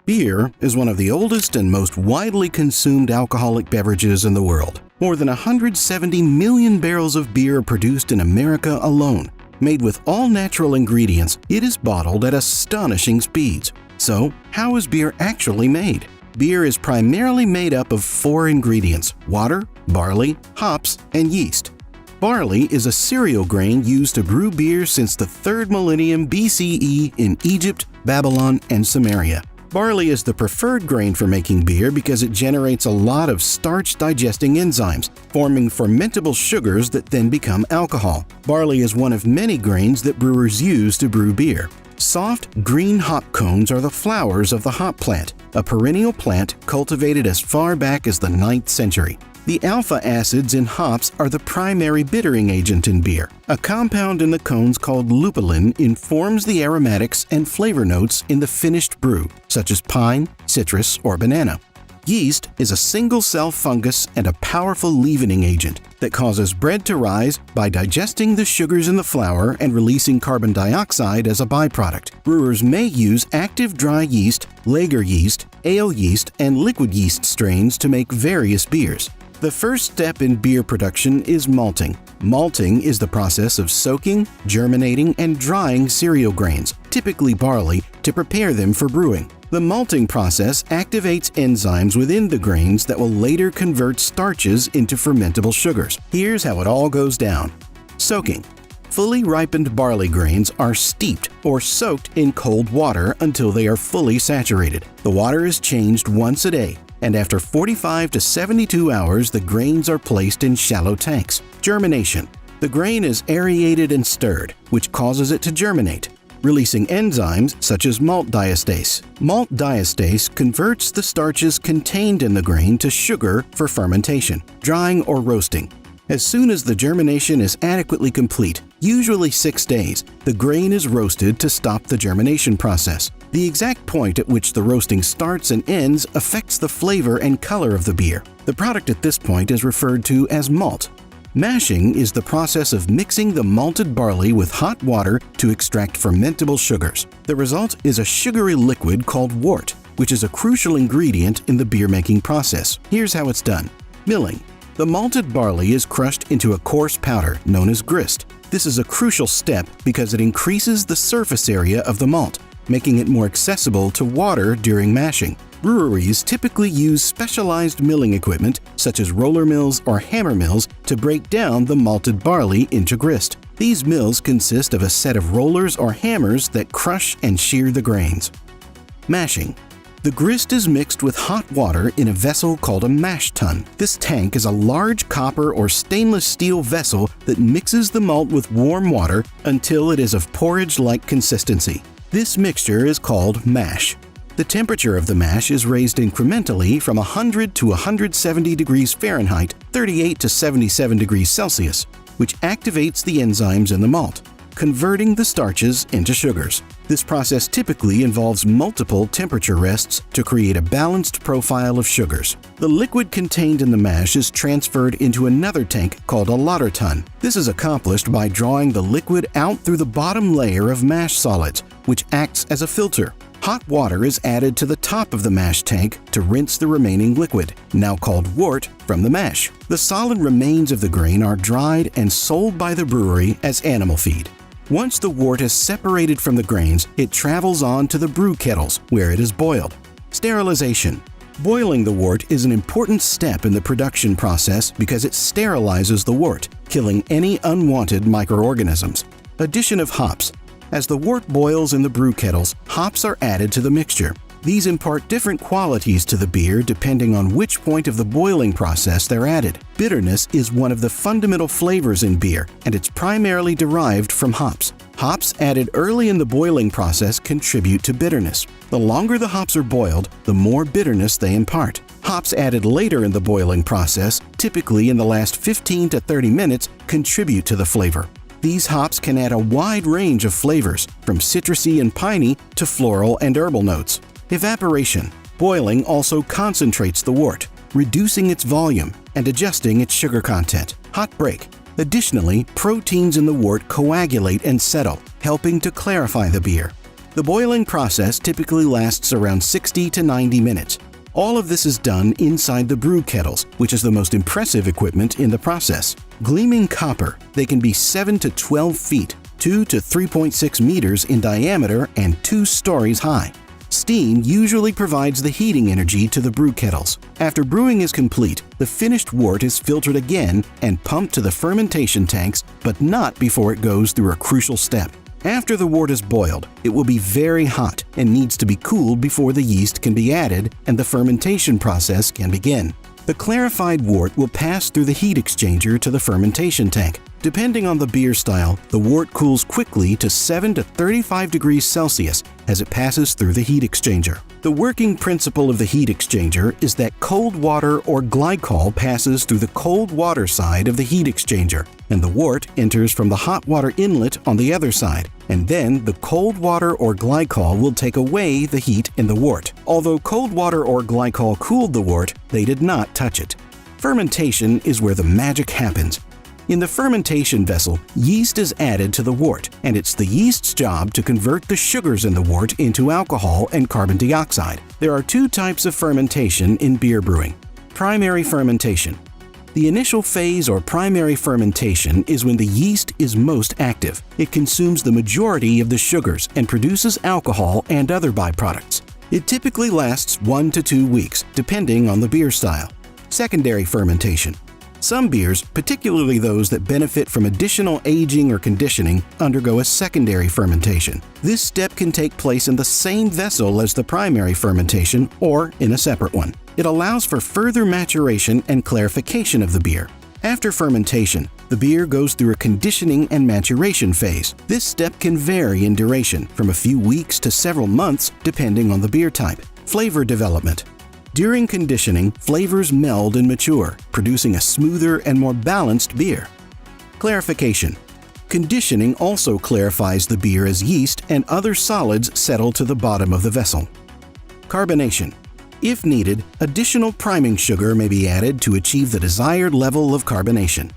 Beer is one of the oldest and most widely consumed alcoholic beverages in the world. More than 170 million barrels of beer are produced in America alone. Made with all natural ingredients, it is bottled at astonishing speeds. So, how is beer actually made? Beer is primarily made up of 4 ingredients: water, barley, hops, and yeast. Barley is a cereal grain used to brew beer since the 3rd millennium BCE in Egypt, Babylon, and Samaria. Barley is the preferred grain for making beer because it generates a lot of starch-digesting enzymes, forming fermentable sugars that then become alcohol. Barley is one of many grains that brewers use to brew beer. Soft, green hop cones are the flowers of the hop plant, a perennial plant cultivated as far back as the 9th century. The alpha acids in hops are the primary bittering agent in beer. A compound in the cones called lupulin informs the aromatics and flavor notes in the finished brew, such as pine, citrus, or banana. Yeast is a single-cell fungus and a powerful leavening agent that causes bread to rise by digesting the sugars in the flour and releasing carbon dioxide as a byproduct. Brewers may use active dry yeast, lager yeast, ale yeast, and liquid yeast strains to make various beers. The first step in beer production is malting. Malting is the process of soaking, germinating, and drying cereal grains, typically barley, to prepare them for brewing. The malting process activates enzymes within the grains that will later convert starches into fermentable sugars. Here's how it all goes down. Soaking. Fully ripened barley grains are steeped or soaked in cold water until they are fully saturated. The water is changed once a day, and after 45 to 72 hours, the grains are placed in shallow tanks. Germination. The grain is aerated and stirred, which causes it to germinate, releasing enzymes such as malt diastase. Malt diastase converts the starches contained in the grain to sugar for fermentation, drying, or roasting. As soon as the germination is adequately complete, usually 6 days, the grain is roasted to stop the germination process. The exact point at which the roasting starts and ends affects the flavor and color of the beer. The product at this point is referred to as malt. Mashing is the process of mixing the malted barley with hot water to extract fermentable sugars. The result is a sugary liquid called wort, which is a crucial ingredient in the beer-making process. Here's how it's done. Milling. The malted barley is crushed into a coarse powder known as grist. This is a crucial step because it increases the surface area of the malt, making it more accessible to water during mashing. Breweries typically use specialized milling equipment, such as roller mills or hammer mills, to break down the malted barley into grist. These mills consist of a set of rollers or hammers that crush and shear the grains. Mashing. The grist is mixed with hot water in a vessel called a mash tun. This tank is a large copper or stainless steel vessel that mixes the malt with warm water until it is of porridge-like consistency. This mixture is called mash. The temperature of the mash is raised incrementally from 100 to 170 degrees Fahrenheit, 38 to 77 degrees Celsius, which activates the enzymes in the malt, converting the starches into sugars. This process typically involves multiple temperature rests to create a balanced profile of sugars. The liquid contained in the mash is transferred into another tank called a lauter tun. This is accomplished by drawing the liquid out through the bottom layer of mash solids, which acts as a filter. Hot water is added to the top of the mash tank to rinse the remaining liquid, now called wort, from the mash. The solid remains of the grain are dried and sold by the brewery as animal feed. Once the wort is separated from the grains, it travels on to the brew kettles, where it is boiled. Sterilization. Boiling the wort is an important step in the production process because it sterilizes the wort, killing any unwanted microorganisms. Addition of hops. As the wort boils in the brew kettles, hops are added to the mixture. These impart different qualities to the beer depending on which point of the boiling process they're added. Bitterness is one of the fundamental flavors in beer, and it's primarily derived from hops. Hops added early in the boiling process contribute to bitterness. The longer the hops are boiled, the more bitterness they impart. Hops added later in the boiling process, typically in the last 15 to 30 minutes, contribute to the flavor. These hops can add a wide range of flavors, from citrusy and piney to floral and herbal notes. Evaporation. Boiling also concentrates the wort, reducing its volume and adjusting its sugar content. Hot break. Additionally, proteins in the wort coagulate and settle, helping to clarify the beer. The boiling process typically lasts around 60 to 90 minutes. All of this is done inside the brew kettles, which is the most impressive equipment in the process. Gleaming copper, they can be 7 to 12 feet, 2 to 3.6 meters in diameter, and 2 stories high. Steam usually provides the heating energy to the brew kettles. After brewing is complete, the finished wort is filtered again and pumped to the fermentation tanks, but not before it goes through a crucial step. After the wort is boiled, it will be very hot and needs to be cooled before the yeast can be added and the fermentation process can begin. The clarified wort will pass through the heat exchanger to the fermentation tank. Depending on the beer style, the wort cools quickly to 7 to 35 degrees Celsius as it passes through the heat exchanger. The working principle of the heat exchanger is that cold water or glycol passes through the cold water side of the heat exchanger, and the wort enters from the hot water inlet on the other side, and then the cold water or glycol will take away the heat in the wort. Although cold water or glycol cooled the wort, they did not touch it. Fermentation is where the magic happens. In the fermentation vessel, yeast is added to the wort, and it's the yeast's job to convert the sugars in the wort into alcohol and carbon dioxide. There are 2 types of fermentation in beer brewing. Primary fermentation. The initial phase or primary fermentation is when the yeast is most active. It consumes the majority of the sugars and produces alcohol and other byproducts. It typically lasts 1 to 2 weeks, depending on the beer style. Secondary fermentation. Some beers, particularly those that benefit from additional aging or conditioning, undergo a secondary fermentation. This step can take place in the same vessel as the primary fermentation or in a separate one. It allows for further maturation and clarification of the beer. After fermentation, the beer goes through a conditioning and maturation phase. This step can vary in duration, from a few weeks to several months, depending on the beer type. Flavor development. During conditioning, flavors meld and mature, producing a smoother and more balanced beer. Clarification. Conditioning also clarifies the beer as yeast and other solids settle to the bottom of the vessel. Carbonation. If needed, additional priming sugar may be added to achieve the desired level of carbonation.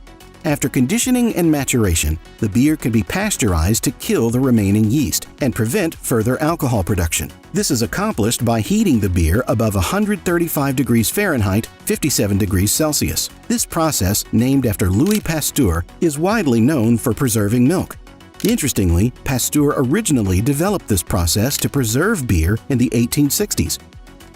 After conditioning and maturation, the beer can be pasteurized to kill the remaining yeast and prevent further alcohol production. This is accomplished by heating the beer above 135 degrees Fahrenheit, 57 degrees Celsius. This process, named after Louis Pasteur, is widely known for preserving milk. Interestingly, Pasteur originally developed this process to preserve beer in the 1860s.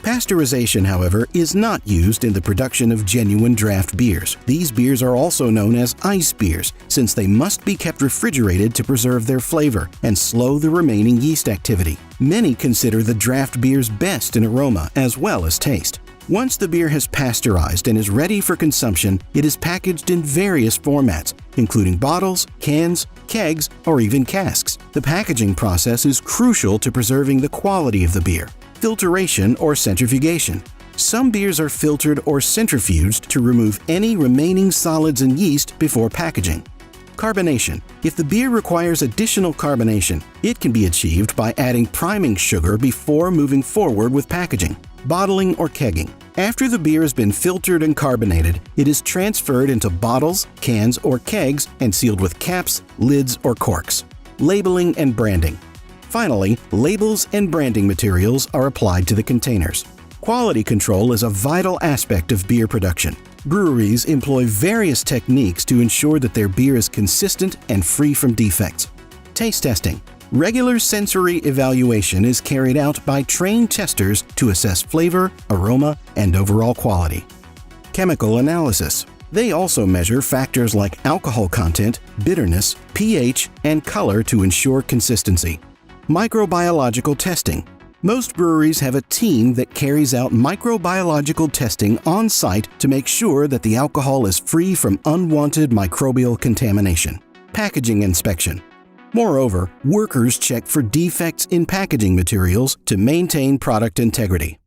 Pasteurization, however, is not used in the production of genuine draft beers. These beers are also known as ice beers, since they must be kept refrigerated to preserve their flavor and slow the remaining yeast activity. Many consider the draft beers best in aroma as well as taste. Once the beer has pasteurized and is ready for consumption, it is packaged in various formats, including bottles, cans, kegs, or even casks. The packaging process is crucial to preserving the quality of the beer. Filtration or centrifugation. Some beers are filtered or centrifuged to remove any remaining solids and yeast before packaging. Carbonation. If the beer requires additional carbonation, it can be achieved by adding priming sugar before moving forward with packaging. Bottling or kegging. After the beer has been filtered and carbonated, it is transferred into bottles, cans, or kegs and sealed with caps, lids, or corks. Labeling and branding. Finally, labels and branding materials are applied to the containers. Quality control is a vital aspect of beer production. Breweries employ various techniques to ensure that their beer is consistent and free from defects. Taste testing. Regular sensory evaluation is carried out by trained testers to assess flavor, aroma, and overall quality. Chemical analysis. They also measure factors like alcohol content, bitterness, pH, and color to ensure consistency. Microbiological testing. Most breweries have a team that carries out microbiological testing on site to make sure that the alcohol is free from unwanted microbial contamination. Packaging inspection. Moreover, workers check for defects in packaging materials to maintain product integrity.